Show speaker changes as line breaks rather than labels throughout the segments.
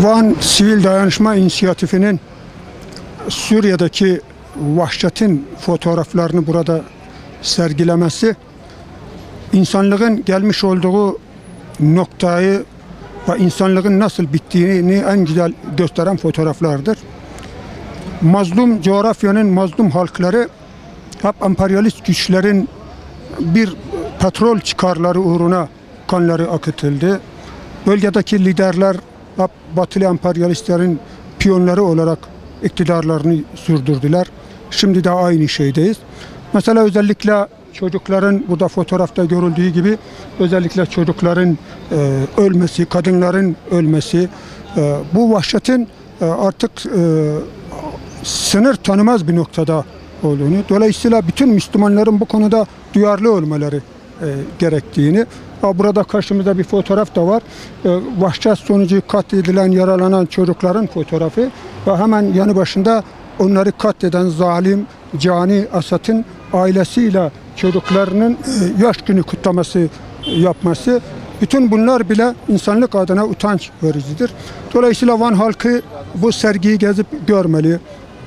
Van Sivil Dayanışma İnisiyatifi'nin Suriye'deki vahşetin fotoğraflarını burada sergilemesi, insanlığın gelmiş olduğu noktayı ve insanlığın nasıl bittiğini en güzel gösteren fotoğraflardır. Mazlum coğrafyanın mazlum halkları hep emperyalist güçlerin bir petrol çıkarları uğruna kanları akıtıldı. Bölgedeki liderler hep batılı emperyalistlerin piyonları olarak iktidarlarını sürdürdüler. Şimdi de aynı şeydeyiz. Mesela özellikle çocukların, burada fotoğrafta görüldüğü gibi, özellikle çocukların ölmesi, kadınların ölmesi, bu vahşetin artık sınır tanımaz bir noktada olduğunu, dolayısıyla bütün Müslümanların bu konuda duyarlı olmaları gerektiğini, burada karşımızda bir fotoğraf da var. Vahşet sonucu katledilen, yaralanan çocukların fotoğrafı ve hemen yanı başında onları katleden zalim, cani Esad'ın ailesiyle çocuklarının yaş günü kutlaması yapması, bütün bunlar bile insanlık adına utanç vericidir. Dolayısıyla Van halkı bu sergiyi gezip görmeli.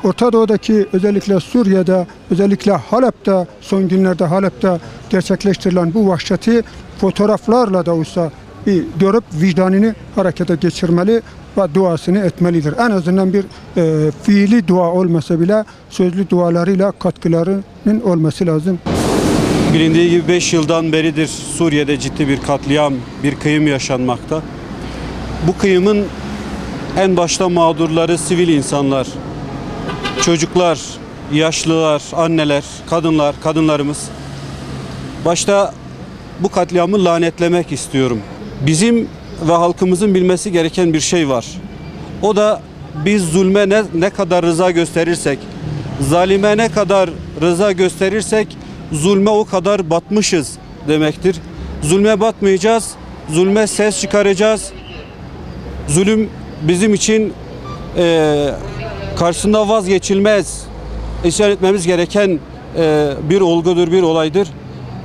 Orta Doğu'daki, özellikle Suriye'de, özellikle Halep'te, son günlerde Halep'te gerçekleştirilen bu vahşeti fotoğraflarla da olsa bir görüp vicdanını harekete geçirmeli ve duasını etmelidir. En azından bir fiili dua olmasa bile sözlü dualarıyla katkılarının olması lazım.
Bilindiği gibi 5 yıldan beridir Suriye'de ciddi bir katliam, bir kıyım yaşanmakta. Bu kıyımın en başta mağdurları sivil insanlar, çocuklar, yaşlılar, anneler, kadınlarımız. Başta bu katliamı lanetlemek istiyorum. Bizim ve halkımızın bilmesi gereken bir şey var. O da biz zulme ne kadar rıza gösterirsek, zalime ne kadar rıza gösterirsek zulme o kadar batmışız demektir. Zulme batmayacağız, zulme ses çıkaracağız. Zulüm bizim için karşısında vazgeçilmez, isyan etmemiz gereken bir olgudur, bir olaydır.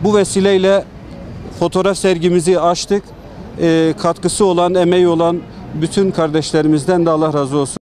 Bu vesileyle fotoğraf sergimizi açtık. Katkısı olan, emeği olan bütün kardeşlerimizden de Allah razı olsun.